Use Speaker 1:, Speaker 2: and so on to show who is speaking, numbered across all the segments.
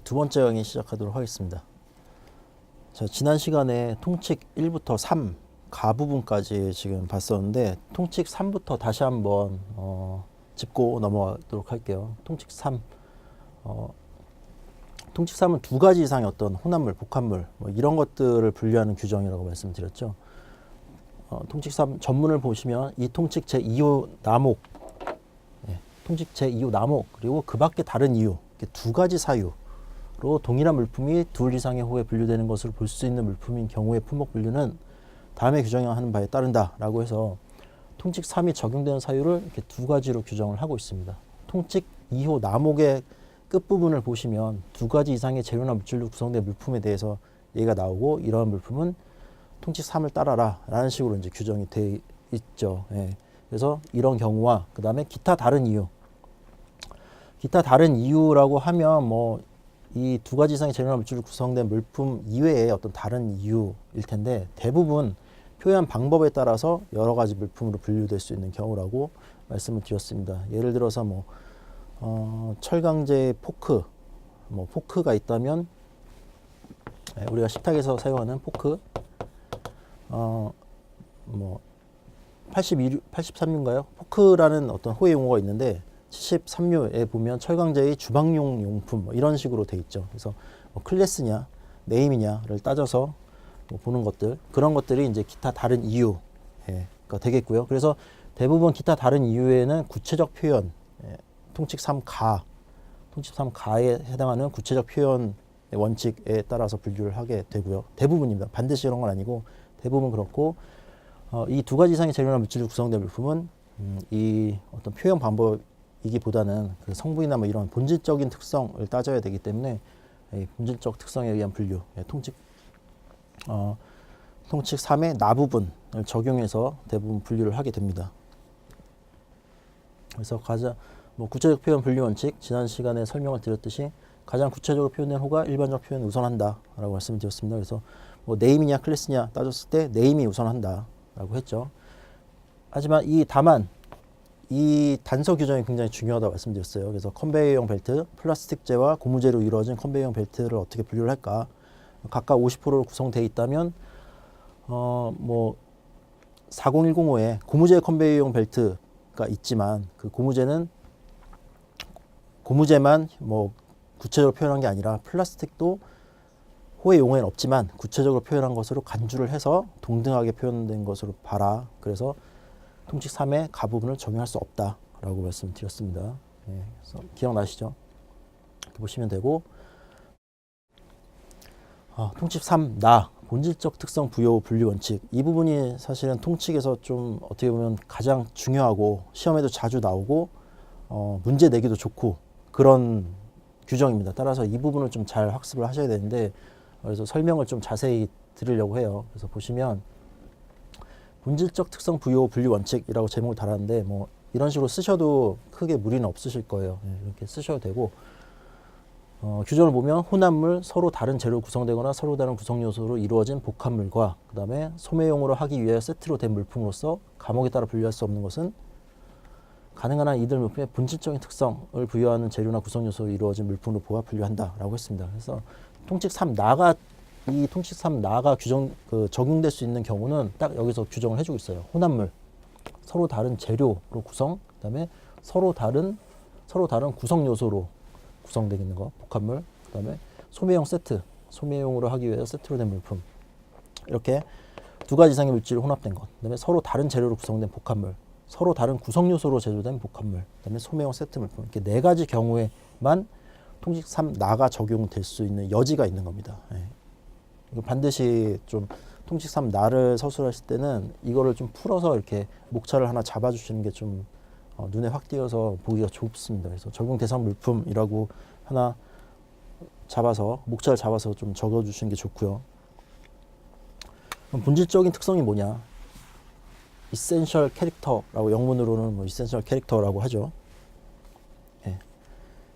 Speaker 1: 두 번째 강의 시작하도록 하겠습니다. 자, 지난 시간에 통칙 1부터 3 가 부분까지 지금 봤었는데 통칙 3부터 다시 한번 짚고 넘어가도록 할게요. 통칙 3. 통칙 3은 두 가지 이상의 어떤 혼합물, 복합물 뭐 이런 것들을 분류하는 규정이라고 말씀드렸죠. 통칙 3 전문을 보시면 이 통칙 제2호 나목, 통칙 제2호 나목 그리고 그 밖에 다른 이유, 두 가지 사유로 동일한 물품이 둘 이상의 호에 분류되는 것을 볼 수 있는 물품인 경우의 품목 분류는 다음에 규정하는 바에 따른다라고 해서 통칙 3이 적용되는 사유를 이렇게 두 가지로 규정을 하고 있습니다. 통칙 2호 나목의 끝부분을 보시면 두 가지 이상의 재료나 물질로 구성된 물품에 대해서 얘기가 나오고 이러한 물품은 통칙 3을 따라라 라는 식으로 이제 규정이 되어 있죠. 그래서 이런 경우와 그 다음에 기타 다른 이유. 기타 다른 이유라고 하면 뭐 이 두 가지 이상의 재료나 물질로 구성된 물품 이외의 어떤 다른 이유일 텐데 대부분 표현 방법에 따라서 여러 가지 물품으로 분류될 수 있는 경우라고 말씀을 드렸습니다. 예를 들어서 뭐 철강제 포크, 뭐 포크가 있다면 우리가 식탁에서 사용하는 포크, 뭐 83류인가요? 포크라는 어떤 호의 용어가 있는데 73류에 보면 철강제의 주방용 용품 뭐 이런 식으로 돼 있죠. 그래서 뭐 클래스냐, 네임이냐를 따져서 뭐 보는 것들, 그런 것들이 이제 기타 다른 이유가 되겠고요. 그래서 대부분 기타 다른 이유에는 구체적 표현, 통칙 3가, 통칙 3가에 해당하는 구체적 표현 원칙에 따라서 분류를 하게 되고요. 대부분입니다. 반드시 그런 건 아니고 대부분 그렇고 이 두 가지 이상의 재료나 물질로 구성된 물품은 이 어떤 표현 방법이기보다는 그 성분이나 뭐 이런 본질적인 특성을 따져야 되기 때문에 본질적 특성에 의한 분류, 통칙 3의 나 부분을 적용해서 대부분 분류를 하게 됩니다. 그래서 가장 구체적 표현 분류 원칙, 지난 시간에 설명을 드렸듯이 가장 구체적으로 표현된 호가 일반적 표현을 우선한다라고 말씀을 드렸습니다. 그래서 뭐 네임이냐 클래스냐 따졌을 때 네임이 우선한다라고 했죠. 하지만 다만 이 단서 규정이 굉장히 중요하다고 말씀드렸어요. 그래서 컨베이어용 벨트, 플라스틱재와 고무재로 이루어진 컨베이어용 벨트를 어떻게 분류를 할까? 각각 50%로 구성되어 있다면 뭐 40105에 고무재 컨베이어용 벨트가 있지만 그 고무재만 뭐 구체적으로 표현한 게 아니라 플라스틱도 호의 용어에는 없지만 구체적으로 표현한 것으로 간주를 해서 동등하게 표현된 것으로 봐라. 그래서 통칙 3의 가 부분을 적용할 수 없다라고 말씀드렸습니다. 그래서 기억나시죠? 이렇게 보시면 되고 통칙 3 나 본질적 특성 부여 분류 원칙, 이 부분이 사실은 통칙에서 좀 어떻게 보면 가장 중요하고 시험에도 자주 나오고 문제 내기도 좋고 그런 규정입니다. 따라서 이 부분을 좀 잘 학습을 하셔야 되는데 그래서 설명을 좀 자세히 드리려고 해요. 그래서 보시면 본질적 특성 부여 분류 원칙이라고 제목을 달았는데 뭐 이런 식으로 쓰셔도 크게 무리는 없으실 거예요. 이렇게 쓰셔도 되고 규정을 보면 혼합물, 서로 다른 재료로 구성되거나 서로 다른 구성 요소로 이루어진 복합물과 그 다음에 소매용으로 하기 위해 세트로 된 물품으로서 과목에 따라 분류할 수 없는 것은 가능한 한 이들 물품의 본질적인 특성을 부여하는 재료나 구성 요소로 이루어진 물품으로 보아 분류한다라고 했습니다. 그래서 통칙 3 나가 이 통칙 3 나가 적용될 수 있는 경우는 딱 여기서 규정을 해주고 있어요. 혼합물, 서로 다른 재료로 구성, 그다음에 서로 다른 구성 요소로 구성되어 있는 거, 복합물, 그다음에 소매용 세트, 소매용으로 하기 위해 세트로 된 물품, 이렇게 두 가지 이상의 물질이 혼합된 것, 그다음에 서로 다른 재료로 구성된 복합물, 서로 다른 구성 요소로 제조된 복합물, 그다음에 소매용 세트 물품, 이렇게 네 가지 경우에만 통칙 3 나가 적용될 수 있는 여지가 있는 겁니다. 이거 반드시 좀 통칙 3 나를 서술하실 때는 이거를 좀 풀어서 이렇게 목차를 하나 잡아주시는 게 좀 눈에 확 띄어서 보기가 좋습니다. 그래서 적용 대상 물품이라고 하나 잡아서 목차를 잡아서 좀 적어주시는 게 좋고요. 그럼 본질적인 특성이 뭐냐? essential character라고 영문으로는 뭐 essential character라고 하죠.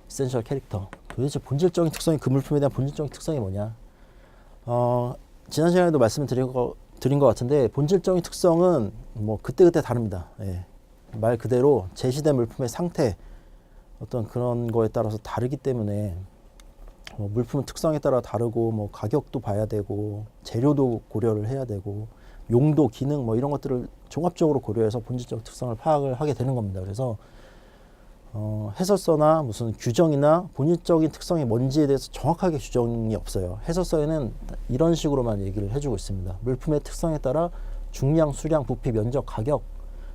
Speaker 1: essential character. 도대체 본질적인 특성이 그 물품에 대한 본질적인 특성이 뭐냐? 지난 시간에도 말씀을 드린 것 같은데 본질적인 특성은 뭐 그때그때 다릅니다. 말 그대로 제시된 물품의 상태 어떤 그런 거에 따라서 다르기 때문에 물품 특성에 따라 다르고 뭐 가격도 봐야 되고 재료도 고려를 해야 되고 용도, 기능 뭐 이런 것들을 종합적으로 고려해서 본질적 특성을 파악을 하게 되는 겁니다. 그래서 해설서나 무슨 규정이나 본질적인 특성이 뭔지에 대해서 정확하게 규정이 없어요. 해설서에는 이런 식으로만 얘기를 해주고 있습니다. 물품의 특성에 따라 중량, 수량, 부피, 면적, 가격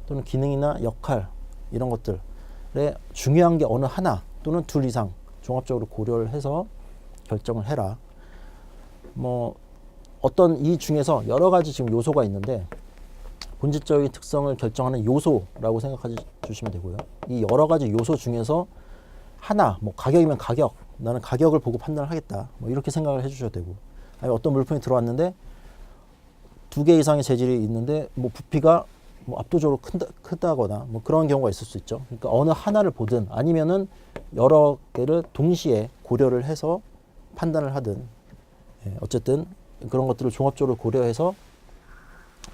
Speaker 1: 또는 기능이나 역할 이런 것들에 중요한 게 어느 하나 또는 둘 이상 종합적으로 고려를 해서 결정을 해라. 뭐 어떤 이 중에서 여러 가지 지금 요소가 있는데 본질적인 특성을 결정하는 요소라고 생각해 주시면 되고요. 이 여러 가지 요소 중에서 하나, 뭐 가격이면 가격, 나는 가격을 보고 판단을 하겠다. 뭐 이렇게 생각을 해주셔도 되고, 아니 어떤 물품이 들어왔는데 2개 이상의 재질이 있는데 뭐 부피가 뭐 압도적으로 크다거나 뭐 그런 경우가 있을 수 있죠. 그러니까 어느 하나를 보든 아니면은 여러 개를 동시에 고려를 해서 판단을 하든, 어쨌든 그런 것들을 종합적으로 고려해서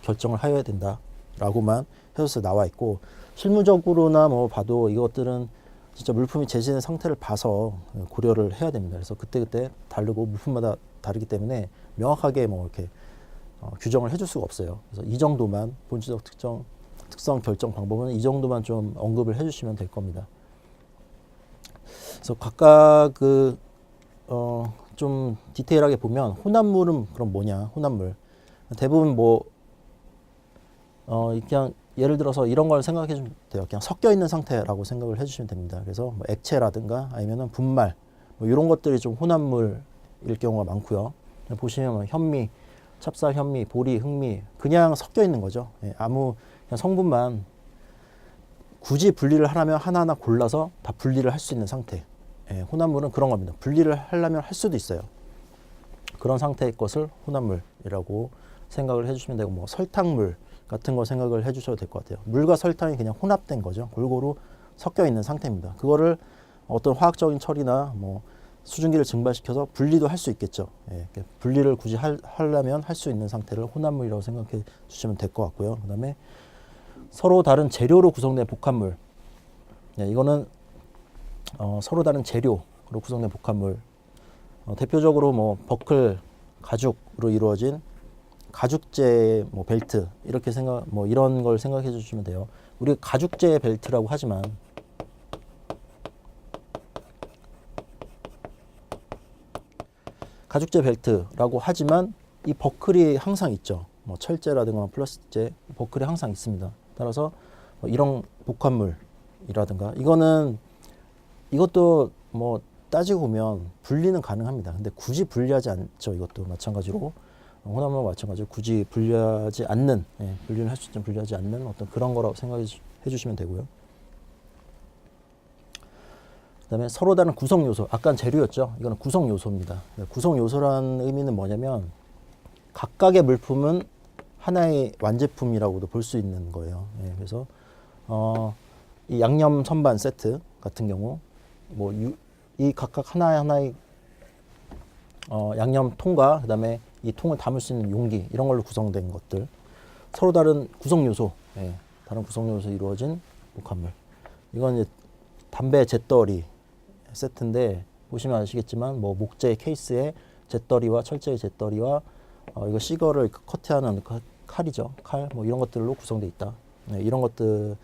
Speaker 1: 결정을 하여야 된다라고만 해설서에 나와 있고, 실무적으로나 뭐 봐도 이것들은 진짜 물품이 제시된 상태를 봐서 고려를 해야 됩니다. 그래서 그때그때 다르고 물품마다 다르기 때문에 명확하게 뭐 이렇게 규정을 해줄 수가 없어요. 그래서 이 정도만 본질적 특성 결정 방법은 이 정도만 좀 언급을 해주시면 될 겁니다. 그래서 각각 좀 디테일하게 보면 혼합물은 그럼 뭐냐? 혼합물 대부분 뭐 그냥 예를 들어서 이런 걸 생각해 주면 돼요. 그냥 섞여 있는 상태라고 생각을 해주시면 됩니다. 그래서 뭐 액체라든가 아니면은 분말 뭐 이런 것들이 좀 혼합물일 경우가 많고요. 보시면 뭐 현미, 찹쌀, 현미, 보리, 흑미 그냥 섞여 있는 거죠. 아무 그냥 성분만 굳이 분리를 하려면 하나하나 골라서 다 분리를 할 수 있는 상태. 혼합물은 그런 겁니다. 분리를 하려면 할 수도 있어요. 그런 상태의 것을 혼합물이라고 생각을 해주시면 되고, 뭐 설탕물 같은 거 생각을 해주셔도 될 것 같아요. 물과 설탕이 그냥 혼합된 거죠. 골고루 섞여 있는 상태입니다. 그거를 어떤 화학적인 처리나 뭐 수증기를 증발시켜서 분리도 할 수 있겠죠. 분리를 굳이 하려면 할 수 있는 상태를 혼합물이라고 생각해 주시면 될 것 같고요. 그 다음에 서로 다른 재료로 구성된 복합물. 이거는 서로 다른 재료로 구성된 복합물. 대표적으로 뭐 버클 가죽으로 이루어진 가죽재 뭐 벨트 이렇게 뭐 이런 걸 생각해 주시면 돼요. 우리가 가죽재 벨트라고 하지만 이 버클이 항상 있죠. 뭐 철재라든가 플라스틱재 버클이 항상 있습니다. 따라서 뭐 이런 복합물이라든가 이것도 뭐 따지고 보면 분리는 가능합니다. 근데 굳이 분리하지 않죠. 이것도 마찬가지로 혼합물과 마찬가지로 굳이 분리하지 않는, 분리를 할 수 있지만 분리하지 않는 어떤 그런 거라고 생각해 주시면 되고요. 그 다음에 서로 다른 구성 요소, 아까는 재료였죠. 이거는 구성 요소입니다. 구성 요소라는 의미는 뭐냐면 각각의 물품은 하나의 완제품이라고도 볼 수 있는 거예요. 그래서 이 양념 선반 세트 같은 경우 뭐 이 각각 하나의 양념 통과 그다음에 이 통을 담을 수 있는 용기 이런 걸로 구성된 것들, 서로 다른 구성 요소, 다른 구성 요소 이루어진 복합물. 이건 이제 담배 잿더리 세트인데 보시면 아시겠지만 뭐 목재 케이스에 잿더리와 철제의 잿더리와 이거 시거를 커트하는 칼이죠. 칼 뭐 이런 것들로 구성되어 있다. 이런 것들이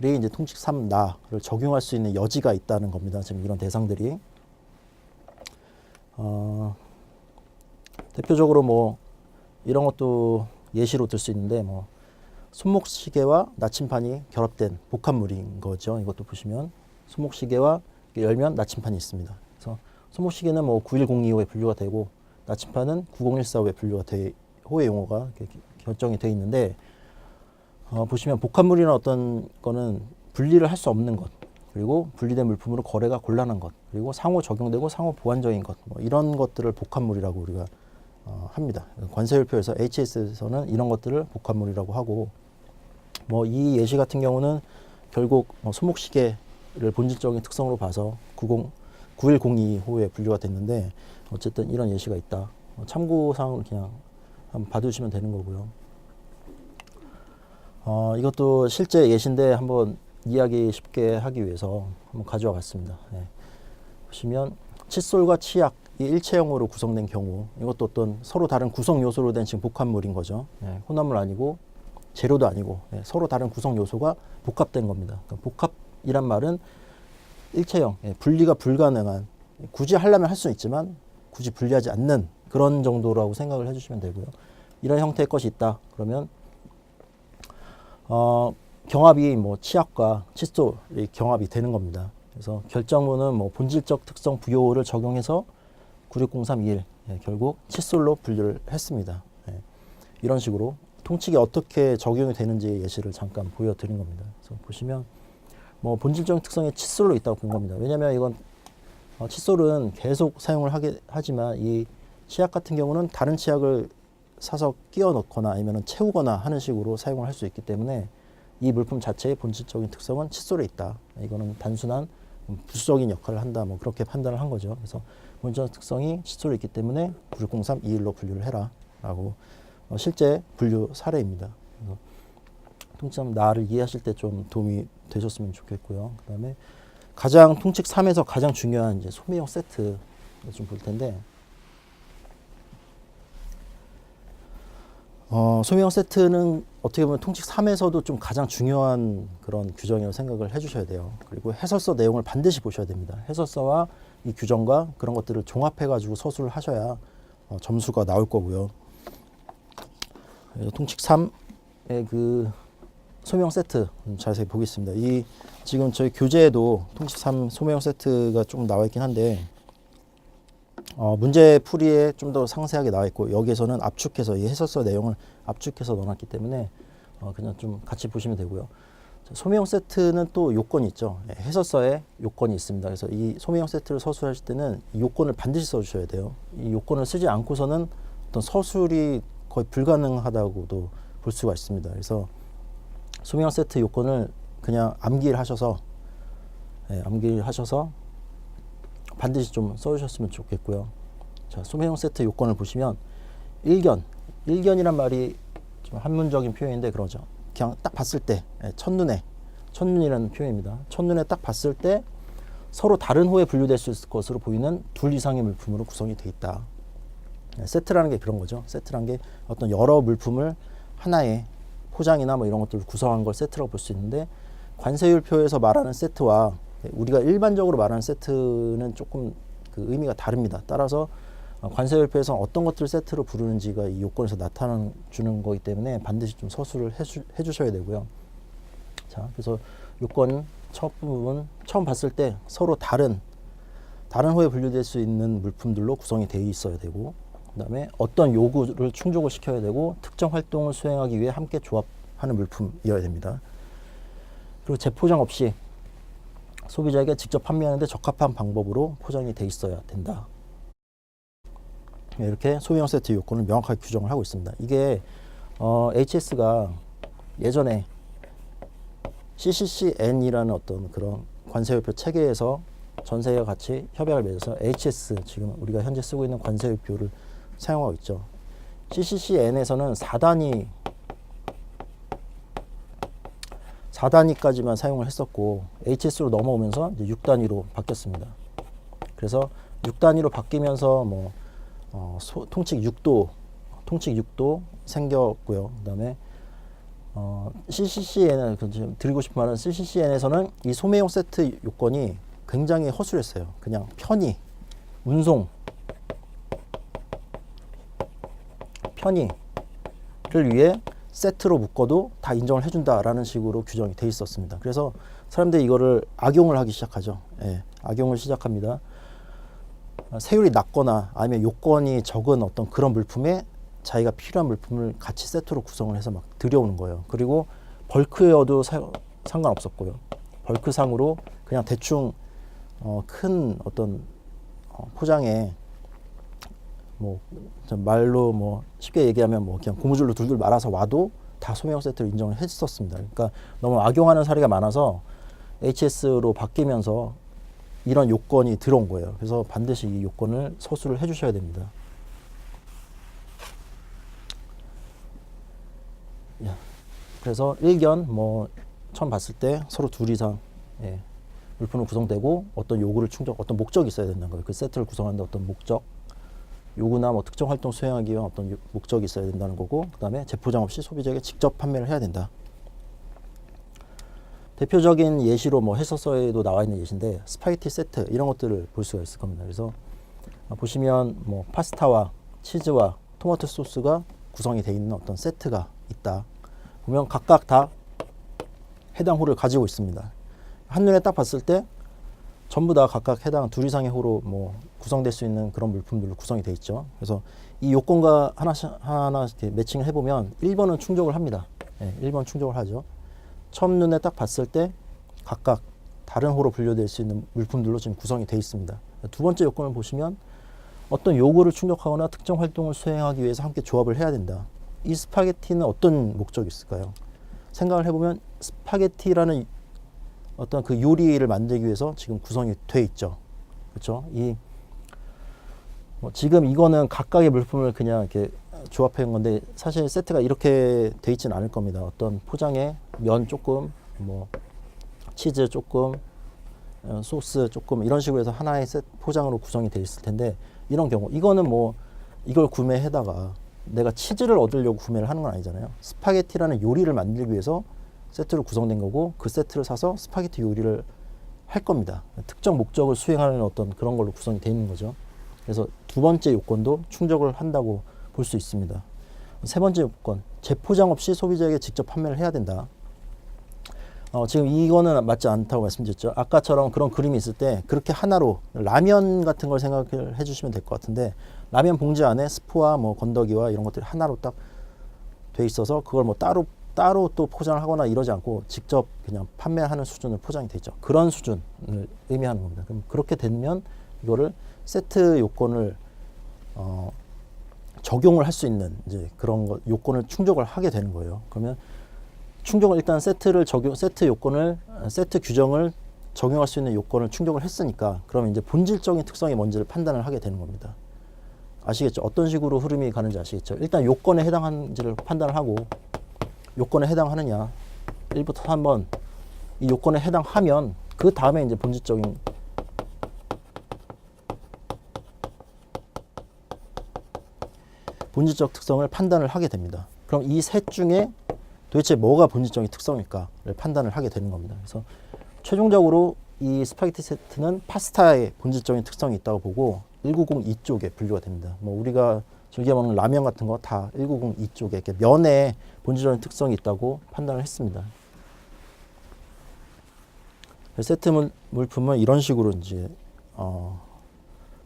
Speaker 1: 이제 통칙 3나를 적용할 수 있는 여지가 있다는 겁니다. 지금 이런 대상들이 대표적으로 뭐 이런 것도 예시로 들 수 있는데 뭐 손목시계와 나침판이 결합된 복합물인 거죠. 이것도 보시면 손목시계와 열면 나침판이 있습니다. 그래서 손목시계는 뭐 9102호에 분류가 되고 나침판은 9014호에 분류가 호의 용어가 결정이 되어 있는데 보시면 복합물이나 어떤 거는 분리를 할 수 없는 것, 그리고 분리된 물품으로 거래가 곤란한 것, 그리고 상호 적용되고 상호 보완적인 것, 뭐 이런 것들을 복합물이라고 우리가 합니다. 관세율표에서 HS에서는 이런 것들을 복합물이라고 하고, 뭐 이 예시 같은 경우는 결국 손목시계를 본질적인 특성으로 봐서 9102호에 분류가 됐는데 어쨌든 이런 예시가 있다. 참고사항으로 그냥 한번 봐두시면 되는 거고요. 이것도 실제 예시인데 한번 이해하기 쉽게 하기 위해서 한번 가져와 봤습니다. 보시면 칫솔과 치약 이 일체형으로 구성된 경우, 이것도 어떤 서로 다른 구성 요소로 된 지금 복합물인 거죠. 혼합물 아니고 재료도 아니고 서로 다른 구성 요소가 복합된 겁니다. 그러니까 복합이란 말은 일체형, 분리가 불가능한, 굳이 하려면 할 수는 있지만 굳이 분리하지 않는 그런 정도라고 생각을 해주시면 되고요. 이런 형태의 것이 있다. 그러면 경합이 뭐 치약과 칫솔이 경합이 되는 겁니다. 그래서 결정문은 뭐 본질적 특성 부여를 적용해서 96031 결국 칫솔로 분류를 했습니다. 이런 식으로 통칙이 어떻게 적용이 되는지 예시를 잠깐 보여드린 겁니다. 그래서 보시면 뭐 본질적 특성이 칫솔로 있다고 본 겁니다. 왜냐하면 이건 칫솔은 계속 사용을 하지만 이 치약 같은 경우는 다른 치약을 사서 끼워 넣거나 아니면 채우거나 하는 식으로 사용을 할 수 있기 때문에 이 물품 자체의 본질적인 특성은 칫솔에 있다. 이거는 단순한 부수적인 역할을 한다. 뭐 그렇게 판단을 한 거죠. 그래서 본질적 특성이 칫솔에 있기 때문에 96031로 분류를 해라. 라고 실제 분류 사례입니다. 그래서 통칙 나를 이해하실 때 좀 도움이 되셨으면 좋겠고요. 그 다음에 가장 통칙 3에서 가장 중요한 이제 소매형 세트 좀 볼 텐데, 소매형 세트는 어떻게 보면 통칙 3에서도 좀 가장 중요한 그런 규정이라고 생각을 해주셔야 돼요. 그리고 해설서 내용을 반드시 보셔야 됩니다. 해설서와 이 규정과 그런 것들을 종합해가지고 서술을 하셔야 점수가 나올 거고요. 그래서 통칙 3의 그 소매형 세트 자세히 보겠습니다. 이 지금 저희 교재에도 통칙 3 소매형 세트가 좀 나와 있긴 한데 문제 풀이에 좀 더 상세하게 나와 있고 여기에서는 압축해서 이 해설서 내용을 압축해서 넣어놨기 때문에 그냥 좀 같이 보시면 되고요. 소매형 세트는 또 요건이 있죠. 해설서에 요건이 있습니다. 그래서 이 소매형 세트를 서술하실 때는 이 요건을 반드시 써주셔야 돼요. 이 요건을 쓰지 않고서는 어떤 서술이 거의 불가능하다고도 볼 수가 있습니다. 그래서 소매형 세트 요건을 그냥 암기를 하셔서 반드시 좀 써주셨으면 좋겠고요. 자, 소매형 세트 요건을 보시면 일견이란 말이 좀 한문적인 표현인데 그러죠. 그냥 딱 봤을 때 첫눈이라는 표현입니다. 첫눈에 딱 봤을 때 서로 다른 호에 분류될 수 있을 것으로 보이는 둘 이상의 물품으로 구성이 되어 있다. 세트라는 게 그런 거죠. 세트라는 게 어떤 여러 물품을 하나의 포장이나 뭐 이런 것들을 구성한 걸 세트라고 볼 수 있는데, 관세율표에서 말하는 세트와 우리가 일반적으로 말하는 세트는 조금 그 의미가 다릅니다. 따라서 관세율표에서 어떤 것들을 세트로 부르는지가 이 요건에서 나타나주는 거기 때문에 반드시 좀 서술을 해주셔야 되고요. 자, 그래서 요건 첫 부분 처음 봤을 때 서로 다른 호에 분류될 수 있는 물품들로 구성이 되어 있어야 되고, 그 다음에 어떤 요구를 충족을 시켜야 되고 특정 활동을 수행하기 위해 함께 조합하는 물품이어야 됩니다. 그리고 재포장 없이 소비자에게 직접 판매하는 데 적합한 방법으로 포장이 돼 있어야 된다. 이렇게 소매형 세트 요건을 명확하게 규정을 하고 있습니다. 이게 HS가 예전에 CCCN이라는 어떤 그런 관세율표 체계에서 전 세계와 같이 협약을 맺어서 HS, 지금 우리가 현재 쓰고 있는 관세율표를 사용하고 있죠. CCCN에서는 4단위까지만 사용을 했었고 HS로 넘어오면서 이제 6단위로 바뀌었습니다. 그래서 6단위로 바뀌면서 뭐 통칙 6도 생겼고요. 그다음에 CCCN을 드리고 싶은 말은 CCCN에서는 이 소매형 세트 요건이 굉장히 허술했어요. 그냥 편의, 운송을 위해 세트로 묶어도 다 인정을 해준다라는 식으로 규정이 돼 있었습니다. 그래서 사람들이 이거를 악용을 하기 시작하죠. 악용을 시작합니다. 세율이 낮거나 아니면 요건이 적은 어떤 그런 물품에 자기가 필요한 물품을 같이 세트로 구성을 해서 막 들여오는 거예요. 그리고 벌크여도 상관없었고요. 벌크상으로 그냥 대충 큰 어떤 포장에 뭐 말로 뭐 쉽게 얘기하면 뭐 그냥 고무줄로 둘둘 말아서 와도 다 소매형 세트를 인정을 했었습니다. 그러니까 너무 악용하는 사례가 많아서 HS로 바뀌면서 이런 요건이 들어온 거예요. 그래서 반드시 이 요건을 서술을 해주셔야 됩니다. 그래서 일견 뭐 처음 봤을 때 서로 둘 이상 물품으로 구성되고 어떤 요구를 어떤 목적이 있어야 된다는 거예요. 그 세트를 구성하는데 어떤 목적, 요구나 뭐 특정 활동 수행하기 위한 어떤 목적이 있어야 된다는 거고, 그 다음에 재포장 없이 소비자에게 직접 판매를 해야 된다. 대표적인 예시로 뭐 해설서에도 나와 있는 예시인데 스파게티 세트 이런 것들을 볼 수가 있을 겁니다. 그래서 보시면 뭐 파스타와 치즈와 토마토 소스가 구성이 되어 있는 어떤 세트가 있다. 보면 각각 다 해당 호를 가지고 있습니다. 한눈에 딱 봤을 때 전부 다 각각 해당 둘 이상의 호로 뭐 구성될 수 있는 그런 물품들로 구성이 되어 있죠. 그래서 이 요건과 하나 이렇게 매칭을 해보면 1번은 충족을 합니다. 1번 충족을 하죠. 처음 눈에 딱 봤을 때 각각 다른 호로 분류될 수 있는 물품들로 지금 구성이 되어 있습니다. 두 번째 요건을 보시면 어떤 요구를 충족하거나 특정 활동을 수행하기 위해서 함께 조합을 해야 된다. 이 스파게티는 어떤 목적이 있을까요? 생각을 해보면 스파게티라는 어떤 그 요리를 만들기 위해서 지금 구성이 돼 있죠. 그렇죠? 지금 이거는 각각의 물품을 그냥 이렇게 조합해 온 건데 사실 세트가 이렇게 돼 있지는 않을 겁니다. 어떤 포장에 면 조금, 뭐 치즈 조금, 소스 조금 이런 식으로 해서 하나의 포장으로 구성이 돼 있을 텐데 이런 경우 이거는 뭐 이걸 구매해다가 내가 치즈를 얻으려고 구매를 하는 건 아니잖아요. 스파게티라는 요리를 만들기 위해서 세트로 구성된 거고 그 세트를 사서 스파게티 요리를 할 겁니다. 특정 목적을 수행하는 어떤 그런 걸로 구성이 되어 있는 거죠. 그래서 두 번째 요건도 충족을 한다고 볼 수 있습니다. 세 번째 요건, 재포장 없이 소비자에게 직접 판매를 해야 된다. 지금 이거는 맞지 않다고 말씀드렸죠. 아까처럼 그런 그림이 있을 때 그렇게 하나로 라면 같은 걸 생각을 해주시면 될 것 같은데 라면 봉지 안에 스프와 뭐 건더기와 이런 것들이 하나로 딱 돼 있어서 그걸 뭐 따로 또 포장을 하거나 이러지 않고 직접 그냥 판매하는 수준을 포장이 돼 있죠. 그런 수준을 의미하는 겁니다. 그럼 그렇게 되면 이거를 세트 요건을 적용을 할 수 있는 이제 그런 것 요건을 충족을 하게 되는 거예요. 그러면 충족을 일단 세트 요건을 세트 규정을 적용할 수 있는 요건을 충족을 했으니까 그러면 이제 본질적인 특성이 뭔지를 판단을 하게 되는 겁니다. 아시겠죠? 어떤 식으로 흐름이 가는지 아시겠죠? 일단 요건에 해당하는지를 판단을 하고 요건에 해당하느냐 1부터 3번 이 요건에 해당하면 그 다음에 이제 본질적인 본질적 특성을 판단을 하게 됩니다. 그럼 이 셋 중에 도대체 뭐가 본질적인 특성일까를 판단을 하게 되는 겁니다. 그래서 최종적으로 이 스파게티 세트는 파스타의 본질적인 특성이 있다고 보고 1902 쪽에 분류가 됩니다. 뭐 우리가 즐겨 먹는 라면 같은 거 다 1902 쪽에 이렇게 면에 본질적인 특성이 있다고 판단을 했습니다. 세트 물품은 이런 식으로 이제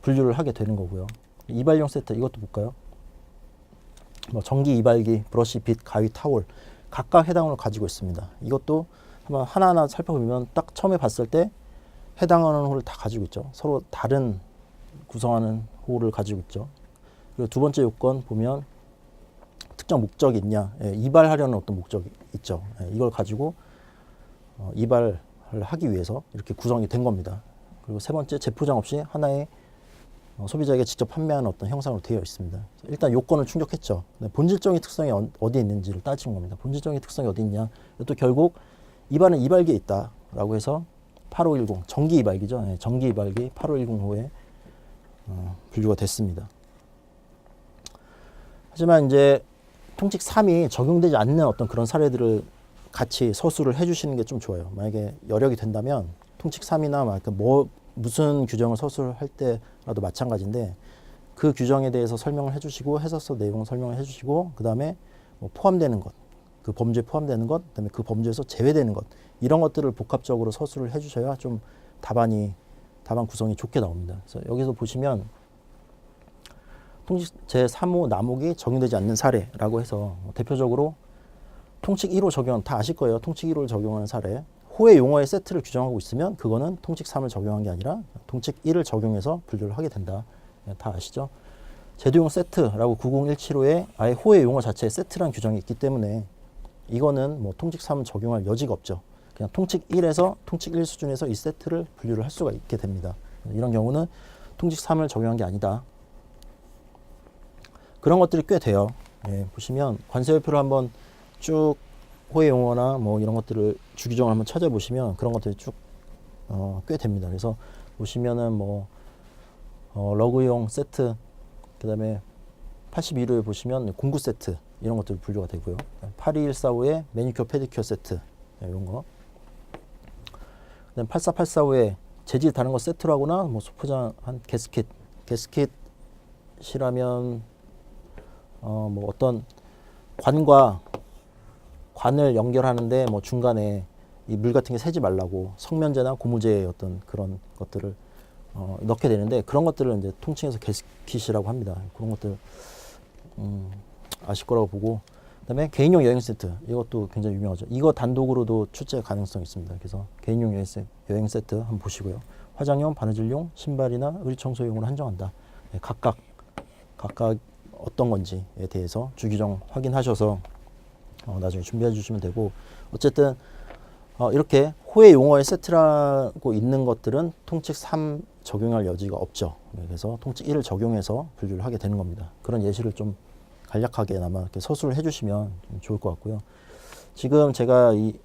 Speaker 1: 분류를 하게 되는 거고요. 이발용 세트 이것도 볼까요? 뭐 전기 이발기, 브러쉬, 빗, 가위, 타월 각각 해당을 가지고 있습니다. 이것도 한번 하나하나 살펴보면 딱 처음에 봤을 때 해당하는 호를 다 가지고 있죠. 서로 다른 구성하는 호를 가지고 있죠. 그리고 두 번째 요건 보면 특정 목적이 있냐, 이발하려는 어떤 목적이 있죠. 이걸 가지고 이발을 하기 위해서 이렇게 구성이 된 겁니다. 그리고 세 번째 재포장 없이 하나의 소비자에게 직접 판매하는 어떤 형상으로 되어 있습니다. 일단 요건을 충족했죠. 본질적인 특성이 어디 있는지를 따진 겁니다. 본질적인 특성이 어디 있냐. 또 결국 이발은 이발기에 있다라고 해서 8510 전기 이발기죠. 전기 이발기 8510호에 분류가 됐습니다. 하지만 이제 통칙 3이 적용되지 않는 어떤 그런 사례들을 같이 서술을 해주시는 게 좀 좋아요. 만약에 여력이 된다면 통칙 3이나 무슨 규정을 서술할 때라도 마찬가지인데 그 규정에 대해서 설명을 해주시고 해설서 내용 설명을 해주시고 그 다음에 뭐 포함되는 것, 그 범죄에 포함되는 것, 그다음에 그 범죄에서 제외되는 것 이런 것들을 복합적으로 서술을 해주셔야 좀 답안 구성이 좋게 나옵니다. 그래서 여기서 보시면 통칙 제3호 남욱이 적용되지 않는 사례라고 해서 대표적으로 통칙 1호 적용 다 아실 거예요. 통칙 1호를 적용하는 사례. 호의 용어의 세트를 규정하고 있으면 그거는 통칙 3을 적용한 게 아니라 통칙 1을 적용해서 분류를 하게 된다. 다 아시죠? 제도용 세트라고 90175에 아예 호의 용어 자체에 세트란 규정이 있기 때문에 이거는 뭐 통칙 3 적용할 여지가 없죠. 그냥 통칙 1에서 통칙 1 수준에서 이 세트를 분류를 할 수가 있게 됩니다. 이런 경우는 통칙 3을 적용한 게 아니다. 그런 것들이 꽤 돼요. 보시면 관세율표를 한번 쭉 호의 용어나 뭐 이런 것들을 주규정을 한번 찾아보시면 그런 것들이 쭉 꽤 됩니다. 그래서 보시면은 뭐 러그용 세트, 그다음에 81호에 보시면 공구 세트 이런 것들 분류가 되고요. 82145에 매니큐어 페디큐어 세트 이런 거. 그다음 84845에 재질 다른 거 세트로 하거나 뭐 소포장한 게스킷이라면 뭐 어떤 관을 연결하는데 뭐 중간에 이 물 같은 게 새지 말라고 성면제나 고무제의 어떤 그런 것들을 넣게 되는데, 그런 것들을 이제 통칭해서 게스킷이라고 합니다. 그런 것들 아실 거라고 보고, 그다음에 개인용 여행 세트, 이것도 굉장히 유명하죠. 이거 단독으로도 출제 가능성이 있습니다. 그래서 개인용 여행 세트 한번 보시고요. 화장용, 바느질용, 신발이나 의류 청소용으로 한정한다. 네, 각각 어떤 건지에 대해서 주규정 확인하셔서 나중에 준비해 주시면 되고, 어쨌든 이렇게 호의 용어의 세트라고 있는 것들은 통칙 3 적용할 여지가 없죠. 그래서 통칙 1을 적용해서 분류를 하게 되는 겁니다. 그런 예시를 좀 간략하게나마 이렇게 서술을 해주시면 좀 좋을 것 같고요. 지금 제가 이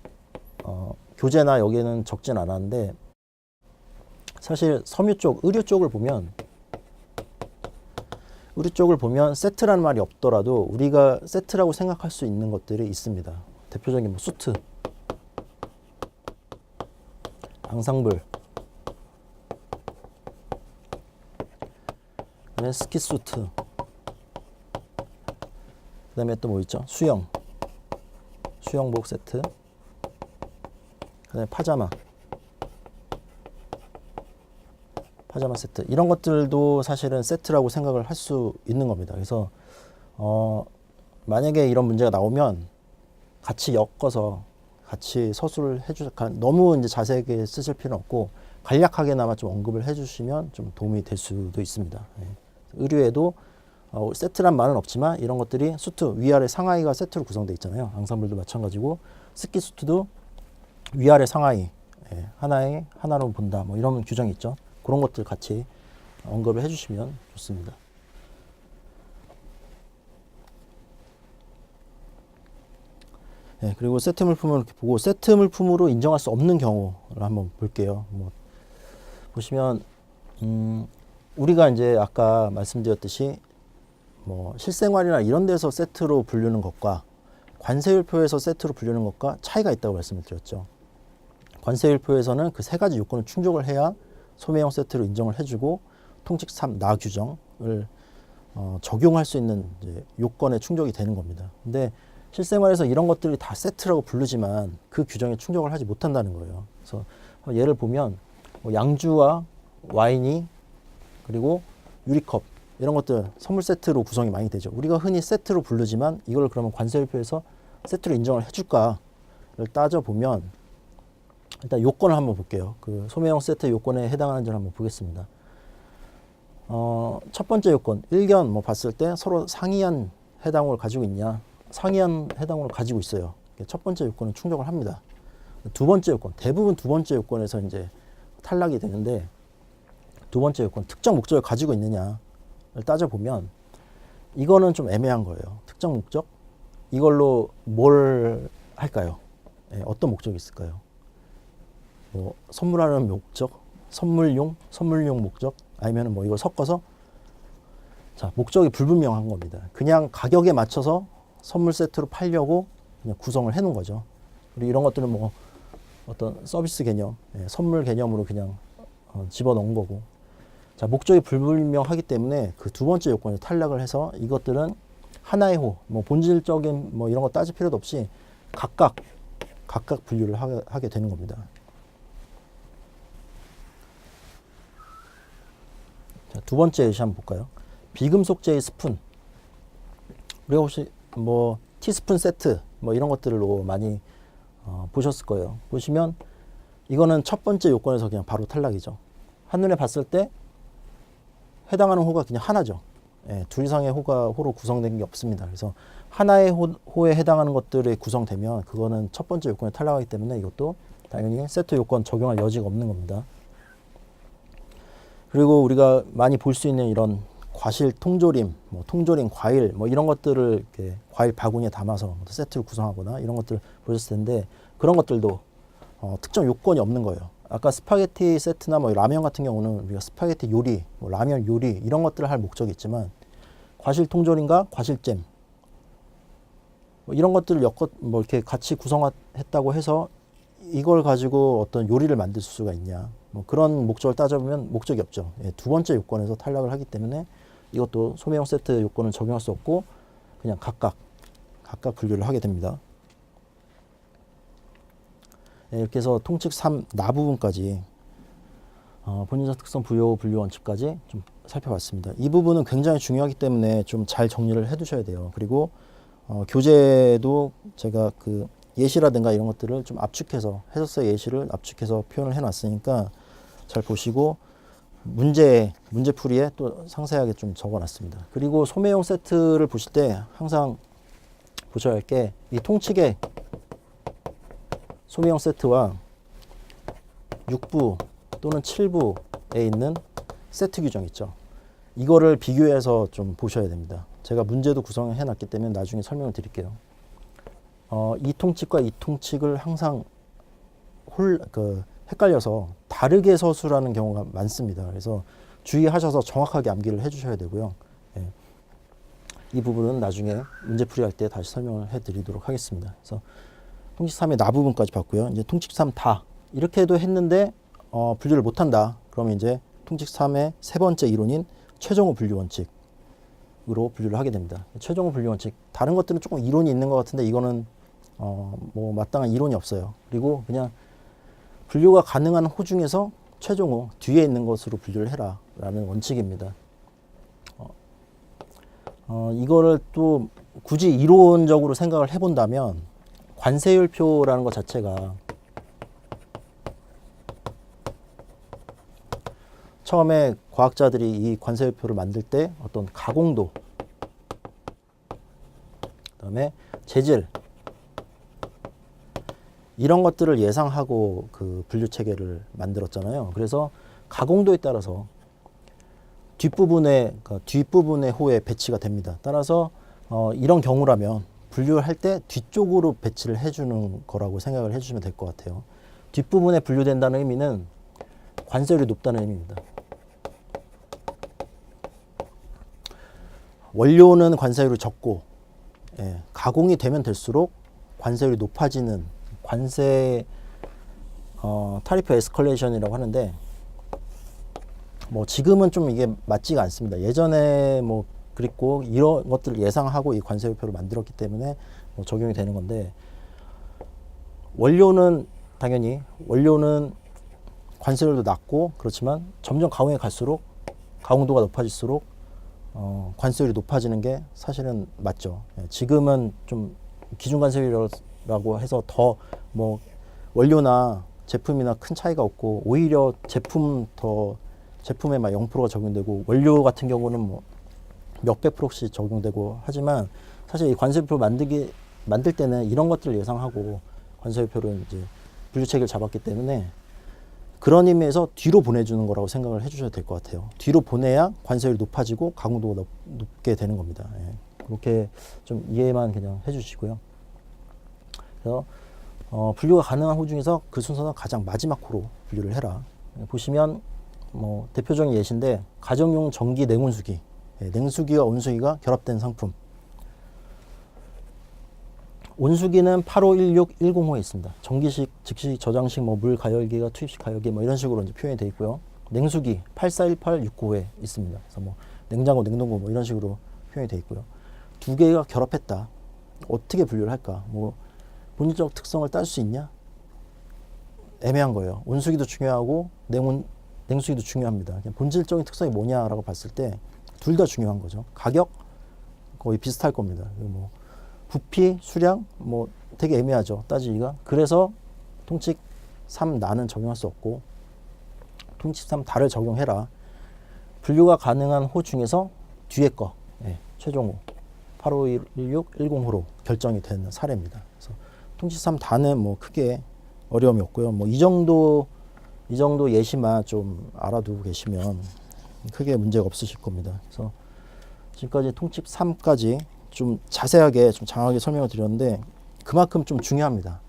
Speaker 1: 교재나 여기에는 적진 않았는데, 사실 섬유 쪽, 의류 쪽을 보면 세트라는 말이 없더라도 우리가 세트라고 생각할 수 있는 것들이 있습니다. 대표적인 뭐 수트, 앙상블, 그다음에 스키 수트, 그다음에 또 뭐 있죠? 수영복 세트, 그다음에 파자마 세트, 이런 것들도 사실은 세트라고 생각을 할 수 있는 겁니다. 그래서 만약에 이런 문제가 나오면 같이 엮어서 같이 서술을 너무 이제 자세하게 쓰실 필요는 없고 간략하게나마 좀 언급을 해주시면 좀 도움이 될 수도 있습니다. 예. 의류에도 세트란 말은 없지만 이런 것들이 수트 위아래 상하이가 세트로 구성되어 있잖아요. 앙상블도 마찬가지고 스키 수트도 위아래 상하이 하나로 본다, 뭐 이런 규정이 있죠. 그런 것들 같이 언급을 해주시면 좋습니다. 네, 그리고 세트 물품을 이렇게 보고 세트 물품으로 인정할 수 없는 경우를 한번 볼게요. 뭐 보시면 우리가 이제 아까 말씀드렸듯이 뭐 실생활이나 이런 데서 세트로 분류는 것과 관세율표에서 세트로 분류는 것과 차이가 있다고 말씀을 드렸죠. 관세율표에서는 그 세 가지 요건을 충족을 해야 소매형 세트로 인정을 해주고 통칙 3 나 규정을 적용할 수 있는 이제 요건에 충족이 되는 겁니다. 근데 실생활에서 이런 것들이 다 세트라고 부르지만 그 규정에 충족을 하지 못한다는 거예요. 그래서 예를 보면 뭐 양주와 와인이 그리고 유리컵 이런 것들 선물 세트로 구성이 많이 되죠. 우리가 흔히 세트로 부르지만 이걸 그러면 관세율표에서 세트로 인정을 해줄까를 따져보면 일단 요건을 한번 볼게요. 그 소매형 세트 요건에 해당하는지를 한번 보겠습니다. 첫 번째 요건, 일견 뭐 봤을 때 서로 상이한 해당을 가지고 있냐? 상이한 해당으로 가지고 있어요. 첫 번째 요건은 충족을 합니다. 두 번째 요건, 대부분 두 번째 요건에서 이제 탈락이 되는데, 두 번째 요건, 특정 목적을 가지고 있느냐를 따져보면 이거는 좀 애매한 거예요. 특정 목적? 이걸로 뭘 할까요? 어떤 목적이 있을까요? 뭐 선물하는 목적? 선물용 목적? 아니면 뭐 이걸 섞어서, 자, 목적이 불분명한 겁니다. 그냥 가격에 맞춰서 선물 세트로 팔려고 그냥 구성을 해놓은 거죠. 그리고 이런 것들은 뭐 어떤 서비스 개념, 선물 개념으로 그냥 집어넣은 거고. 자, 목적이 불분명하기 때문에 그 두 번째 요건에 탈락을 해서 이것들은 하나의 호, 뭐 본질적인 뭐 이런 거 따질 필요도 없이 각각 분류를 하게 되는 겁니다. 자, 두 번째 예시 한번 볼까요? 비금속제의 스푼. 우리가 혹시 뭐 티스푼 세트 뭐 이런 것들로 많이 보셨을 거예요. 보시면 이거는 첫 번째 요건에서 그냥 바로 탈락이죠. 한눈에 봤을 때 해당하는 호가 그냥 하나죠. 둘 이상의 호로 구성된 게 없습니다. 그래서 하나의 호에 해당하는 것들이 구성되면 그거는 첫 번째 요건에 탈락하기 때문에 이것도 당연히 세트 요건 적용할 여지가 없는 겁니다. 그리고 우리가 많이 볼 수 있는 이런 과실 통조림, 뭐 통조림 과일, 뭐 이런 것들을 이렇게 과일 바구니에 담아서 세트를 구성하거나 이런 것들 보셨을 텐데, 그런 것들도 특정 요건이 없는 거예요. 아까 스파게티 세트나 뭐 라면 같은 경우는 우리가 스파게티 요리, 뭐 라면 요리 이런 것들을 할 목적이 있지만 과실 통조림과 과실잼 뭐 이런 것들을 뭐 이렇게 같이 구성했다고 해서 이걸 가지고 어떤 요리를 만들 수가 있냐, 뭐 그런 목적을 따져보면 목적이 없죠. 예, 두 번째 요건에서 탈락을 하기 때문에 이것도 소매형 세트 요건은 적용할 수 없고 그냥 각각 분류를 하게 됩니다. 예, 이렇게 해서 통칙 3 나 부분까지 본인적 특성 부여 분류 원칙까지 좀 살펴봤습니다. 이 부분은 굉장히 중요하기 때문에 좀 잘 정리를 해 두셔야 돼요. 그리고 교재도 제가 그 예시라든가 이런 것들을 좀 압축해서 해설서 예시를 압축해서 표현을 해놨으니까 잘 보시고 문제풀이에 또 상세하게 좀 적어놨습니다. 그리고 소매용 세트를 보실 때 항상 보셔야 할 게 이 통칙의 소매용 세트와 6부 또는 7부에 있는 세트 규정 있죠. 이거를 비교해서 좀 보셔야 됩니다. 제가 문제도 구성해 놨기 때문에 나중에 설명을 드릴게요. 이 통칙과 이 통칙을 항상 헷갈려서 다르게 서술하는 경우가 많습니다. 그래서 주의하셔서 정확하게 암기를 해주셔야 되고요. 예. 이 부분은 나중에 문제풀이 할 때 다시 설명을 해드리도록 하겠습니다. 그래서 통칙 3의 나 부분까지 봤고요. 이제 통칙 3 다 이렇게 해도 했는데 분류를 못한다. 그러면 이제 통칙 3의 세 번째 이론인 최종호 분류 원칙으로 분류를 하게 됩니다. 최종호 분류 원칙 다른 것들은 조금 이론이 있는 것 같은데 이거는 뭐 마땅한 이론이 없어요. 그리고 그냥 분류가 가능한 호 중에서 최종호 뒤에 있는 것으로 분류를 해라 라는 원칙입니다. 이거를 또 굳이 이론적으로 생각을 해본다면 관세율표라는 것 자체가 처음에 과학자들이 이 관세율표를 만들 때 어떤 가공도, 그다음에 재질 이런 것들을 예상하고 그 분류 체계를 만들었잖아요. 그래서 가공도에 따라서 뒷부분의 호에 배치가 됩니다. 따라서 이런 경우라면 분류를 할 때 뒤쪽으로 배치를 해주는 거라고 생각을 해주시면 될 것 같아요. 뒷부분에 분류된다는 의미는 관세율이 높다는 의미입니다. 원료는 관세율이 적고 가공이 되면 될수록 관세율이 높아지는 관세 타리프 에스컬레이션이라고 하는데 뭐 지금은 좀 이게 맞지가 않습니다. 예전에 뭐 그랬고 이런 것들을 예상하고 이 관세율표를 만들었기 때문에 뭐 적용이 되는 건데 원료는 당연히 관세율도 낮고 그렇지만 점점 가공에 갈수록 가공도가 높아질수록 관세율이 높아지는 게 사실은 맞죠. 지금은 좀 기준 관세율이라고 해서 더 뭐 원료나 제품이나 큰 차이가 없고 오히려 제품에 막 0%가 적용되고 원료 같은 경우는 뭐 몇백 프로씩 적용되고 하지만 사실 이 관세율표 만들 때는 이런 것들을 예상하고 관세율표를 이제 분류체계를 잡았기 때문에 그런 의미에서 뒤로 보내주는 거라고 생각을 해주셔야 될 것 같아요. 뒤로 보내야 관세율이 높아지고 가공도가 높게 되는 겁니다. 그렇게 좀 이해만 그냥 해주시고요. 그래서 분류가 가능한 호 중에서 그 순서는 가장 마지막 호로 분류를 해라. 보시면 뭐 대표적인 예시인데 가정용 전기 냉온수기, 냉수기와 온수기가 결합된 상품. 온수기는 851610호에 있습니다. 전기식, 즉시 저장식, 뭐 물 가열기가 투입식 가열기 뭐 이런 식으로 이제 표현이 되어 있고요. 냉수기 841869호에 있습니다. 그래서 뭐 냉장고, 냉동고 뭐 이런 식으로 표현이 되어 있고요. 두 개가 결합했다. 어떻게 분류를 할까? 뭐 본질적 특성을 딸 수 있냐? 애매한 거예요. 온수기도 중요하고 냉수기도 중요합니다. 그냥 본질적인 특성이 뭐냐라고 봤을 때 둘 다 중요한 거죠. 가격 거의 비슷할 겁니다. 뭐 부피, 수량 뭐 되게 애매하죠. 따지기가. 그래서 통칙 3 나는 적용할 수 없고 통칙 3 다를 적용해라. 분류가 가능한 호 중에서 뒤에 거 최종호 851610호로 결정이 되는 사례입니다. 그래서 통칙 3 다는 뭐 크게 어려움이 없고요. 뭐 이 정도 예시만 좀 알아두고 계시면 크게 문제가 없으실 겁니다. 그래서 지금까지 통칙 3까지 좀 자세하게 좀 장하게 설명을 드렸는데 그만큼 좀 중요합니다.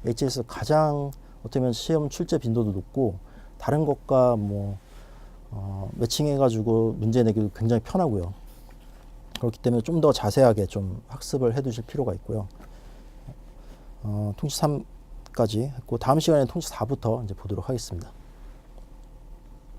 Speaker 1: HS 가장 어떻게 보면 시험 출제 빈도도 높고 다른 것과 매칭해가지고 문제 내기도 굉장히 편하고요. 그렇기 때문에 좀 더 자세하게 좀 학습을 해두실 필요가 있고요. 통치 3까지 했고 다음 시간에 통치 4부터 이제 보도록 하겠습니다.